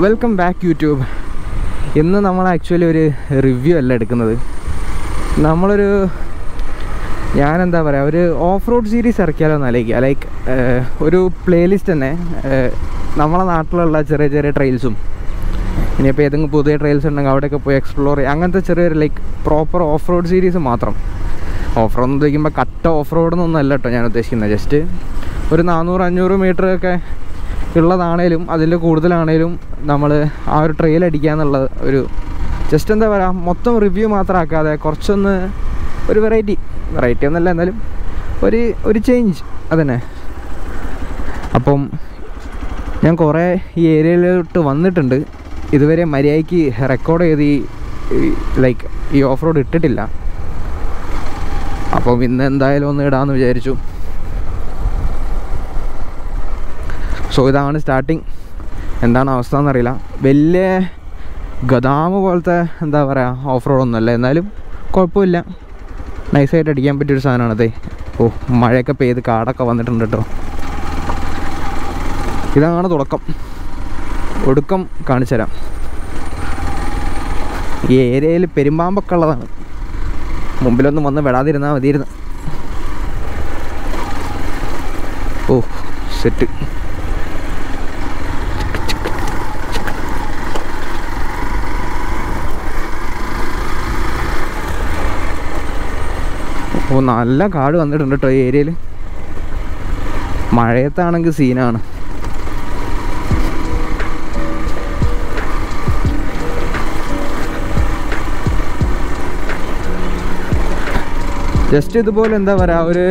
Welcome back YouTube. ഇന്ന് നമ്മൾ actually ഒരു റിവ്യൂ അല്ല എടുക്കുന്നത്. നമ്മളൊരു ഞാനെന്താ പറയുക, ഒരു ഓഫ് റോഡ് സീരീസ് ഇറക്കിയാലോ എന്ന് ആലോചിക്കുക. ലൈക്ക് ഒരു പ്ലേലിസ്റ്റ് തന്നെ നമ്മളെ നാട്ടിലുള്ള ചെറിയ ചെറിയ ട്രെയിൽസും, ഇനിയിപ്പോൾ ഏതെങ്കിലും പുതിയ ട്രെയിൽസ് ഉണ്ടെങ്കിൽ അവിടെയൊക്കെ പോയി എക്സ്പ്ലോർ ചെയ്യുക. അങ്ങനത്തെ ചെറിയൊരു like proper off road series മാത്രം. ഓഫ് റോഡ് എന്ന് ഉദ്ദേശിക്കുമ്പോൾ കട്ട ഓഫ് റോഡെന്നൊന്നും അല്ല കേട്ടോ ഞാൻ ഉദ്ദേശിക്കുന്നത്. ജസ്റ്റ് ഒരു 400-500 മീറ്ററൊക്കെ ഉള്ളതാണേലും അതിൻ്റെ കൂടുതലാണേലും നമ്മൾ ആ ഒരു ട്രെയിൽ അടിക്കുക എന്നുള്ള ഒരു ജസ്റ്റ് എന്താ പറയുക, മൊത്തം റിവ്യൂ മാത്രം ആക്കാതെ കുറച്ചൊന്ന് ഒരു വെറൈറ്റി ഒന്നല്ല, എന്നാലും ഒരു ചേഞ്ച് അതന്നെ. അപ്പം ഞാൻ കുറേ ഈ ഏരിയയിലോട്ട് വന്നിട്ടുണ്ട്. ഇതുവരെ മര്യാദയ്ക്ക് റെക്കോർഡ് ചെയ്ത് ലൈക്ക് ഈ ഓഫ് റോഡ് ഇട്ടിട്ടില്ല. അപ്പം ഇന്ന് എന്തായാലും ഒന്ന് ഇടാമെന്ന് വിചാരിച്ചു. സോ ഇതാണ് സ്റ്റാർട്ടിങ്. എന്താണ് അവസ്ഥ എന്നറിയില്ല. വലിയ ഗദാമ് പോലത്തെ എന്താ പറയുക ഓഫ് റോഡൊന്നുമല്ല, എന്നാലും കുഴപ്പമില്ല, നൈസായിട്ട് അടിക്കാൻ പറ്റിയൊരു സാധനമാണതേ. ഓ, മഴയൊക്കെ പെയ്ത് കാടൊക്കെ വന്നിട്ടുണ്ട് കേട്ടോ. ഇതാണ് തുടക്കം. ഒടുക്കം കാണിച്ചു തരാം. ഈ ഏരിയയിൽ പെരുമ്പാമ്പൊക്കെ ഉള്ളതാണ്. മുമ്പിലൊന്നും വന്ന് വിടാതിരുന്നാൽ മതിയിരുന്നു. ഓ സെറ്റ്. ഓ, നല്ല കാട് വന്നിട്ടുണ്ട് കേട്ടോ ഈ ഏരിയയിൽ. മഴയത്താണെങ്കിൽ സീനാണ്. ജസ്റ്റ് ഇതുപോലെ എന്താ പറയുക, ഒരു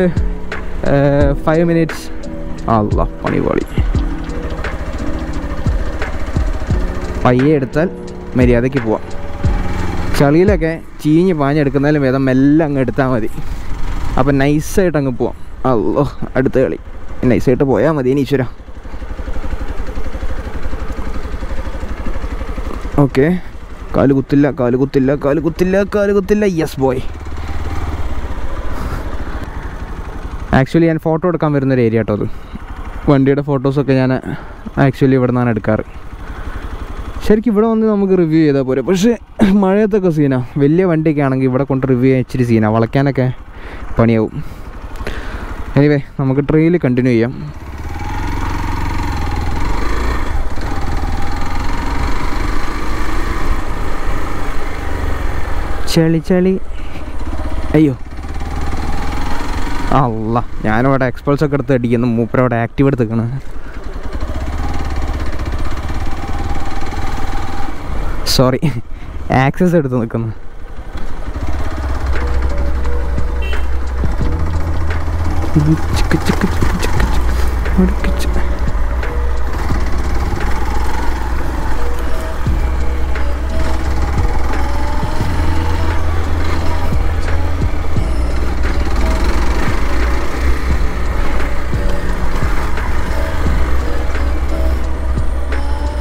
5 മിനിറ്റ്സ്. അല്ലാ പണിപാളി. പയ്യെ എടുത്താൽ മര്യാദയ്ക്ക് പോവാം. ചളിയിലൊക്കെ ചീഞ്ഞ് പാഞ്ഞെടുക്കുന്നതിലും വേദം മെല്ലെ അങ്ങ് എടുത്താൽ മതി. അപ്പം നൈസായിട്ട് അങ്ങ് പോവാം. അല്ലോ, അടുത്ത കളി നൈസായിട്ട് പോയാൽ മതി. ഇനി ഈശ്വര. ഓക്കെ, കാലുകുത്തില്ല. Yes boy. ആക്ച്വലി ഞാൻ ഫോട്ടോ എടുക്കാൻ വരുന്നൊരു ഏരിയ കേട്ടോ അത്. വണ്ടിയുടെ ഫോട്ടോസൊക്കെ ഞാൻ ആക്ച്വലി ഇവിടെ നിന്നാണ് എടുക്കാറ്. ശരിക്കും ഇവിടെ വന്ന് നമുക്ക് റിവ്യൂ ചെയ്താൽ പോരെ. പക്ഷേ മഴയത്തൊക്കെ സീനാണ്. വലിയ വണ്ടിയൊക്കെ ആണെങ്കിൽ ഇവിടെ കൊണ്ട് റിവ്യൂ ചെയ്യാൻ ഇച്ചിരി സീനാണ്. വളയ്ക്കാനൊക്കെ പണിയാവും. എനിവേ, നമുക്ക് ട്രെയിൽ കണ്ടിന്യൂ ചെയ്യാം. ചളി അയ്യോ അല്ല, ഞാനവിടെ എക്സ്പൾസൊക്കെ എടുത്ത് അടിക്കുന്നു. മൂപ്പരവിടെ ആക്റ്റീവ് എടുത്തേക്കണ്. സോറി, ആക്സസ് എടുത്ത് നിൽക്കുന്നു.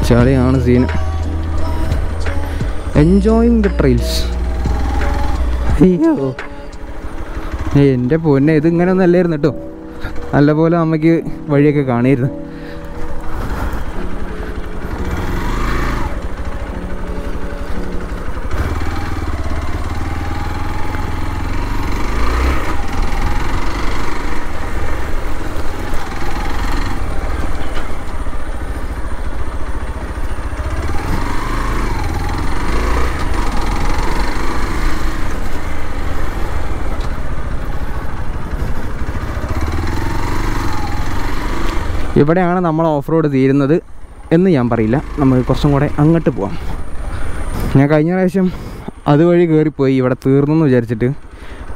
ചളിയാണ് സീൻ. Enjoying the trails. അയ്യോ എൻ്റെ പൊന്നെ, ഇതിങ്ങനെ ഒന്നും അല്ലായിരുന്നു കേട്ടോ. നല്ലപോലെ അമ്മയ്ക്ക് വഴിയൊക്കെ കാണിയിരുന്നു. ഇവിടെയാണ് നമ്മൾ ഓഫ് റോഡ് തീരുന്നത് എന്ന് ഞാൻ പറയില്ല. നമുക്ക് കുറച്ചും കൂടെ അങ്ങോട്ട് പോവാം. ഞാൻ കഴിഞ്ഞ പ്രാവശ്യം അതുവഴി കയറിപ്പോയി, ഇവിടെ തീർന്നെന്ന് വിചാരിച്ചിട്ട്.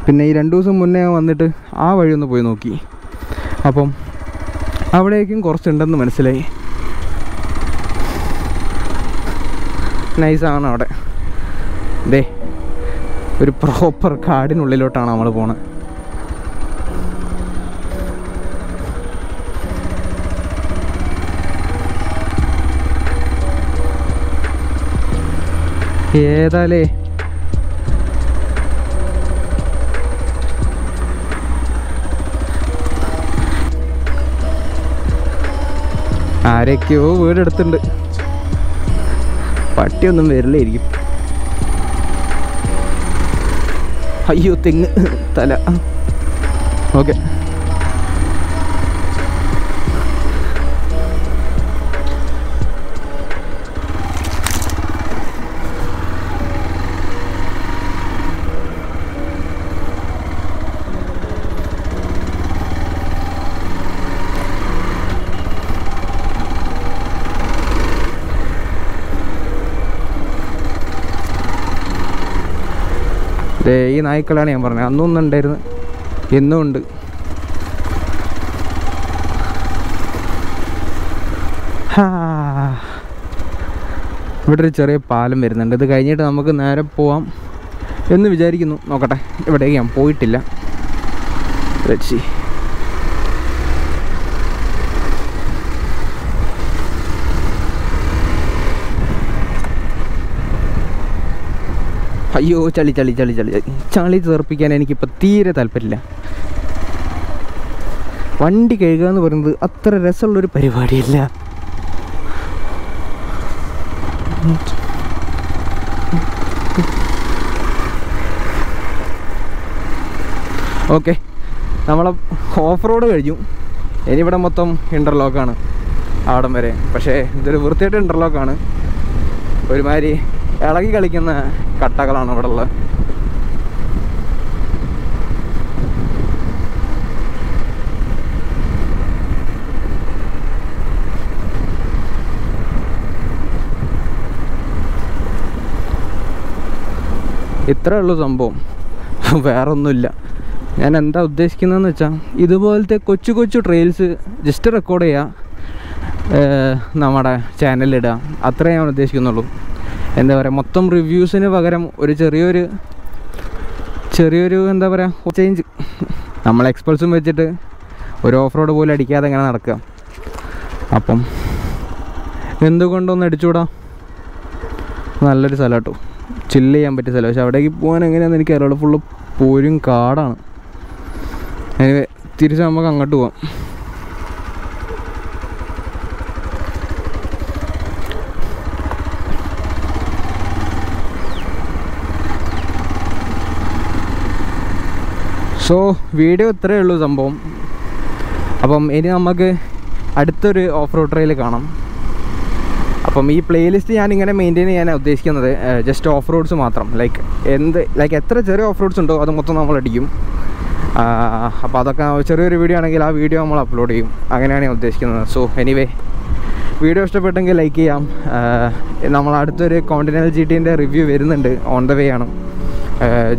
പിന്നെ ഈ 2 ദിവസം മുന്നേ വന്നിട്ട് ആ വഴി ഒന്ന് പോയി നോക്കി. അപ്പം അവിടേക്കും കുറച്ചുണ്ടെന്ന് മനസ്സിലായി. നൈസാണ് അവിടെ. ദേ, ഒരു പ്രോപ്പർ കാടിനുള്ളിലോട്ടാണ് നമ്മൾ പോണത്. ഏതാലേ ആരൊക്കെയോ വീടെടുത്തുണ്ട്. പട്ടിയൊന്നും വരില്ലായിരിക്കും. അയ്യോ തെങ്ങ് തല. ഓക്കെ, ഈ നായ്ക്കളാണ് ഞാൻ പറഞ്ഞത്. അന്നൊന്നും ഉണ്ടായിരുന്നു, എന്നും ഉണ്ട്. ഇവിടെ ഒരു ചെറിയ പാലം വരുന്നുണ്ട്. ഇത് കഴിഞ്ഞിട്ട് നമുക്ക് നേരെ പോവാം എന്ന് വിചാരിക്കുന്നു. നോക്കട്ടെ, ഇവിടേക്ക് ഞാൻ പോയിട്ടില്ല. വെച്ച് അയ്യോ ചളി ചളി ചളി ചളി ചളി തീർപ്പിക്കാൻ എനിക്കിപ്പോൾ തീരെ താല്പര്യമില്ല. വണ്ടി കഴുകുക എന്ന് പറയുന്നത് അത്ര രസമുള്ളൊരു പരിപാടിയല്ല. ഓക്കെ, നമ്മളെ ഓഫ് റോഡ് കഴിഞ്ഞു. ഇനി ഇവിടെ മൊത്തം ഇൻ്റർലോക്കാണ് അവിടം വരെ. പക്ഷേ ഇതൊരു വൃത്തിയായിട്ട് ഇൻ്റർലോക്കാണ്. ഒരുമാതിരി ഇളകി കളിക്കുന്ന കട്ടകളാണ് ഇവിടെ ഉള്ളത്. ഇത്രേ ഉള്ളൂ സംഭവം, വേറൊന്നുമില്ല. ഞാൻ എന്താ ഉദ്ദേശിക്കുന്നതെന്ന് വെച്ചാൽ ഇതുപോലത്തെ കൊച്ചു കൊച്ചു ട്രെയിൽസ് ജസ്റ്റ് റെക്കോർഡ് ചെയ്യുക, നമ്മുടെ ചാനലിലിടുക, അത്രേ ഞാൻ ഉദ്ദേശിക്കുന്നുള്ളൂ. എന്താ പറയുക, മൊത്തം റിവ്യൂസിന് പകരം ഒരു ചെറിയൊരു എന്താ പറയുക ചേഞ്ച്. നമ്മൾ എക്സ്പൾസും വെച്ചിട്ട് ഒരു ഓഫ് റോഡ് പോലും അടിക്കാതെ ഇങ്ങനെ നടക്കുക. അപ്പം എന്തുകൊണ്ടൊന്ന് അടിച്ചുകൂടാ? നല്ലൊരു സ്ഥലം കേട്ടോ, ചില്ല് ചെയ്യാൻ പറ്റിയ സ്ഥലം. പക്ഷെ അവിടേക്ക് പോകാൻ എങ്ങനെയാണെന്ന് എനിക്കറിയുള്ളൂ. ഫുള്ള് പോരും കാടാണ്. അതിന് തിരിച്ച് നമുക്ക് അങ്ങോട്ട് പോവാം. സോ വീഡിയോ ഇത്രയേ ഉള്ളൂ സംഭവം. അപ്പം ഇനി നമുക്ക് അടുത്തൊരു ഓഫ് റോഡ് ട്രെയിൽ കാണാം. അപ്പം ഈ പ്ലേലിസ്റ്റ് ഞാനിങ്ങനെ മെയിൻറ്റെയിൻ ചെയ്യാനാണ് ഉദ്ദേശിക്കുന്നത്. ജസ്റ്റ് ഓഫ് റോഡ്സ് മാത്രം. ലൈക്ക് എത്ര ചെറിയ ഓഫ് റോഡ്സ് ഉണ്ടോ അത് മൊത്തം നമ്മൾ അടിക്കും. അപ്പോൾ അതൊക്കെ ചെറിയൊരു വീഡിയോ ആണെങ്കിൽ ആ വീഡിയോ നമ്മൾ അപ്ലോഡ് ചെയ്യും. അങ്ങനെയാണ് ഞാൻ ഉദ്ദേശിക്കുന്നത്. സോ എനിവേ, വീഡിയോ ഇഷ്ടപ്പെട്ടെങ്കിൽ ലൈക്ക് ചെയ്യാം. നമ്മൾ അടുത്തൊരു കോണ്ടിനെൻ്റൽ GTൻ്റെ റിവ്യൂ വരുന്നുണ്ട്, ഓൺ ദ വേ ആണ്.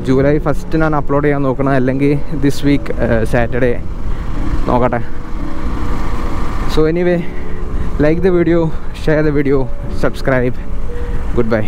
ജൂലൈ 1 ഞാൻ അപ്ലോഡ് ചെയ്യാൻ നോക്കണം, അല്ലെങ്കിൽ ദിസ് വീക്ക് സാറ്റർഡേ നോക്കട്ടെ. So anyway, like the video, share the video, subscribe. Goodbye.